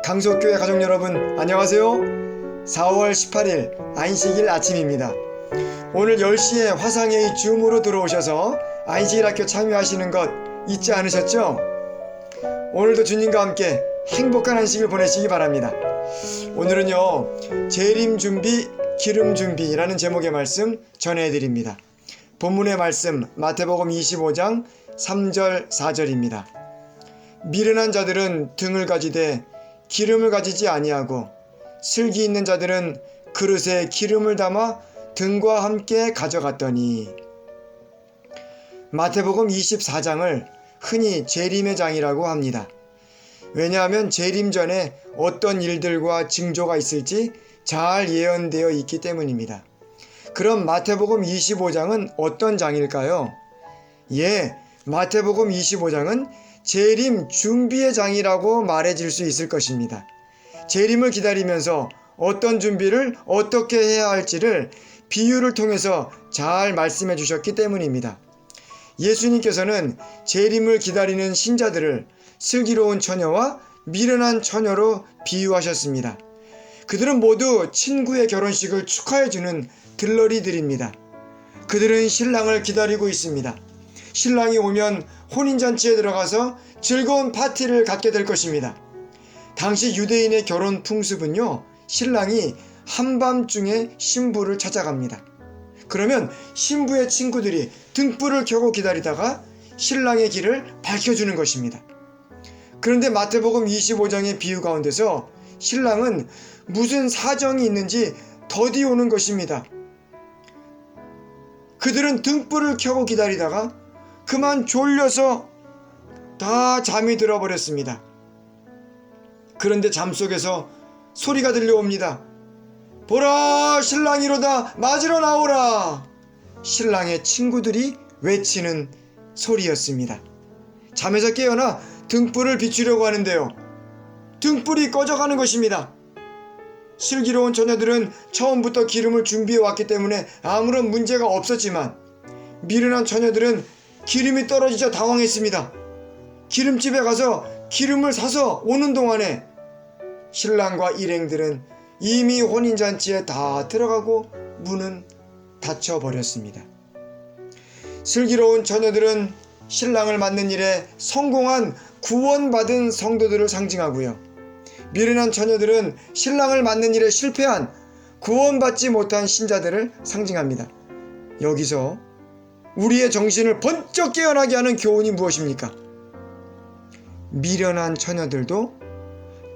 강석교회 가족 여러분, 안녕하세요. 4월 18일 안식일 아침입니다. 오늘 10시에 화상회의 줌으로 들어오셔서 안식일 학교 참여하시는 것 잊지 않으셨죠? 오늘도 주님과 함께 행복한 안식일 보내시기 바랍니다. 오늘은요, 재림 준비, 기름 준비라는 제목의 말씀 전해드립니다. 본문의 말씀 마태복음 25장 3절 4절입니다. 미련한 자들은 등을 가지되 기름을 가지지 아니하고 슬기 있는 자들은 그릇에 기름을 담아 등과 함께 가져갔더니. 마태복음 24장을 흔히 재림의 장이라고 합니다. 왜냐하면 재림 전에 어떤 일들과 징조가 있을지 잘 예언되어 있기 때문입니다. 그럼 마태복음 25장은 어떤 장일까요? 마태복음 25장은 재림 준비의 장이라고 말해질 수 있을 것입니다. 재림을 기다리면서 어떤 준비를 어떻게 해야 할지를 비유를 통해서 잘 말씀해 주셨기 때문입니다. 예수님께서는 재림을 기다리는 신자들을 슬기로운 처녀와 미련한 처녀로 비유하셨습니다. 그들은 모두 친구의 결혼식을 축하해주는 들러리들입니다. 그들은 신랑을 기다리고 있습니다. 신랑이 오면 혼인잔치에 들어가서 즐거운 파티를 갖게 될 것입니다. 당시 유대인의 결혼 풍습은요, 신랑이 한밤중에 신부를 찾아갑니다. 그러면 신부의 친구들이 등불을 켜고 기다리다가 신랑의 길을 밝혀주는 것입니다. 그런데 마태복음 25장의 비유 가운데서 신랑은 무슨 사정이 있는지 더디 오는 것입니다. 그들은 등불을 켜고 기다리다가 그만 졸려서 다 잠이 들어버렸습니다. 그런데 잠속에서 소리가 들려옵니다. 보라, 신랑이로다, 맞으러 나오라. 신랑의 친구들이 외치는 소리였습니다. 잠에서 깨어나 등불을 비추려고 하는데요, 등불이 꺼져가는 것입니다. 슬기로운 처녀들은 처음부터 기름을 준비해 왔기 때문에 아무런 문제가 없었지만, 미련한 처녀들은 기름이 떨어지자 당황했습니다. 기름집에 가서 기름을 사서 오는 동안에 신랑과 일행들은 이미 혼인잔치에 다 들어가고 문은 닫혀버렸습니다. 슬기로운 처녀들은 신랑을 맞는 일에 성공한 구원받은 성도들을 상징하고요, 미련한 처녀들은 신랑을 맞는 일에 실패한 구원받지 못한 신자들을 상징합니다. 여기서 우리의 정신을 번쩍 깨어나게 하는 교훈이 무엇입니까? 미련한 처녀들도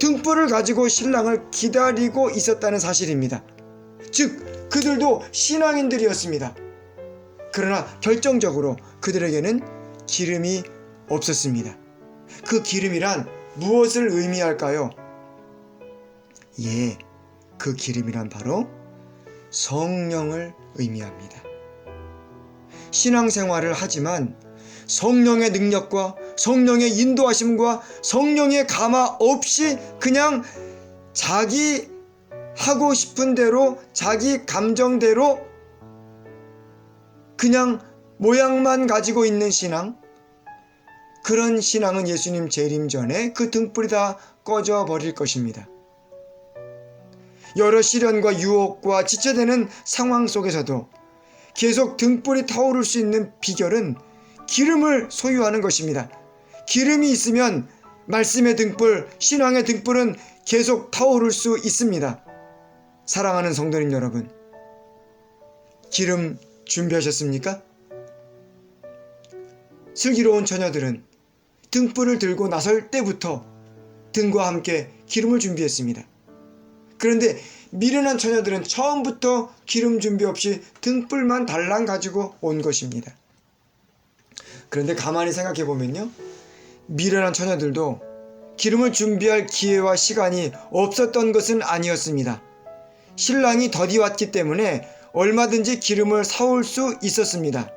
등불을 가지고 신랑을 기다리고 있었다는 사실입니다. 즉, 그들도 신앙인들이었습니다. 그러나 결정적으로 그들에게는 기름이 없었습니다. 그 기름이란 무엇을 의미할까요? 그 기름이란 바로 성령을 의미합니다. 신앙생활을 하지만 성령의 능력과 성령의 인도하심과 성령의 감화 없이 그냥 자기 하고 싶은 대로, 자기 감정대로 그냥 모양만 가지고 있는 신앙, 그런 신앙은 예수님 재림 전에 그 등불이 다 꺼져 버릴 것입니다. 여러 시련과 유혹과 지체되는 상황 속에서도 계속 등불이 타오를 수 있는 비결은 기름을 소유하는 것입니다. 기름이 있으면 말씀의 등불, 신앙의 등불은 계속 타오를 수 있습니다. 사랑하는 성도님 여러분, 기름 준비하셨습니까? 슬기로운 처녀들은 등불을 들고 나설 때부터 등과 함께 기름을 준비했습니다. 그런데 미련한 처녀들은 처음부터 기름 준비 없이 등불만 달랑 가지고 온 것입니다. 그런데 가만히 생각해 보면요, 미련한 처녀들도 기름을 준비할 기회와 시간이 없었던 것은 아니었습니다. 신랑이 더디 왔기 때문에 얼마든지 기름을 사올 수 있었습니다.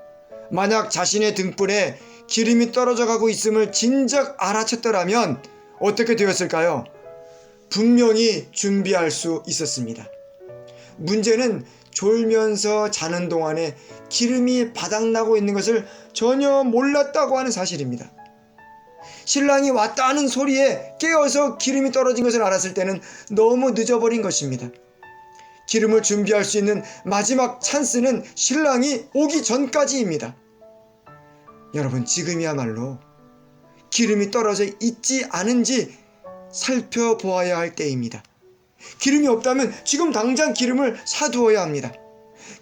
만약 자신의 등불에 기름이 떨어져 가고 있음을 진작 알아챘더라면 어떻게 되었을까요? 분명히 준비할 수 있었습니다. 문제는 졸면서 자는 동안에 기름이 바닥나고 있는 것을 전혀 몰랐다고 하는 사실입니다. 신랑이 왔다는 소리에 깨어서 기름이 떨어진 것을 알았을 때는 너무 늦어버린 것입니다. 기름을 준비할 수 있는 마지막 찬스는 신랑이 오기 전까지입니다. 여러분, 지금이야말로 기름이 떨어져 있지 않은지 살펴보아야 할 때입니다. 기름이 없다면 지금 당장 기름을 사두어야 합니다.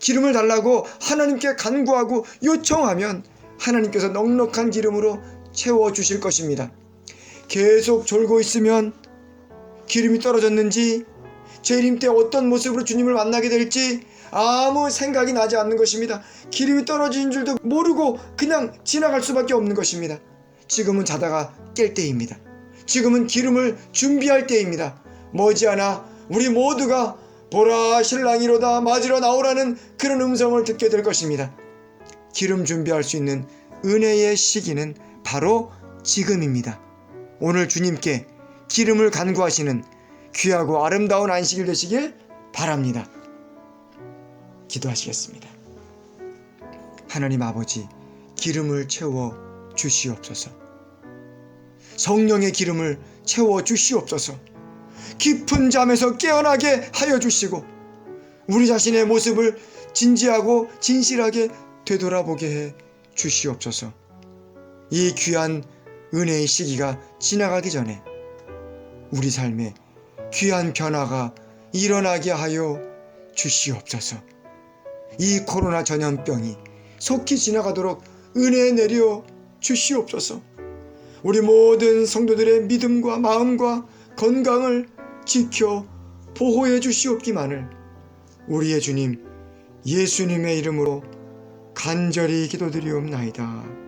기름을 달라고 하나님께 간구하고 요청하면 하나님께서 넉넉한 기름으로 채워주실 것입니다. 계속 졸고 있으면 기름이 떨어졌는지, 재림 때 어떤 모습으로 주님을 만나게 될지 아무 생각이 나지 않는 것입니다. 기름이 떨어진 줄도 모르고 그냥 지나갈 수밖에 없는 것입니다. 지금은 자다가 깰 때입니다. 지금은 기름을 준비할 때입니다. 머지않아 우리 모두가 보라 신랑이로다 맞으러 나오라는 그런 음성을 듣게 될 것입니다. 기름 준비할 수 있는 은혜의 시기는 바로 지금입니다. 오늘 주님께 기름을 간구하시는 귀하고 아름다운 안식일 되시길 바랍니다. 기도하시겠습니다. 하나님 아버지, 기름을 채워 주시옵소서. 성령의 기름을 채워 주시옵소서. 깊은 잠에서 깨어나게 하여 주시고 우리 자신의 모습을 진지하고 진실하게 되돌아보게 해 주시옵소서. 이 귀한 은혜의 시기가 지나가기 전에 우리 삶에 귀한 변화가 일어나게 하여 주시옵소서. 이 코로나 전염병이 속히 지나가도록 은혜 내려 주시옵소서. 우리 모든 성도들의 믿음과 마음과 건강을 지켜 보호해 주시옵기만을 우리의 주님 예수님의 이름으로 간절히 기도드리옵나이다.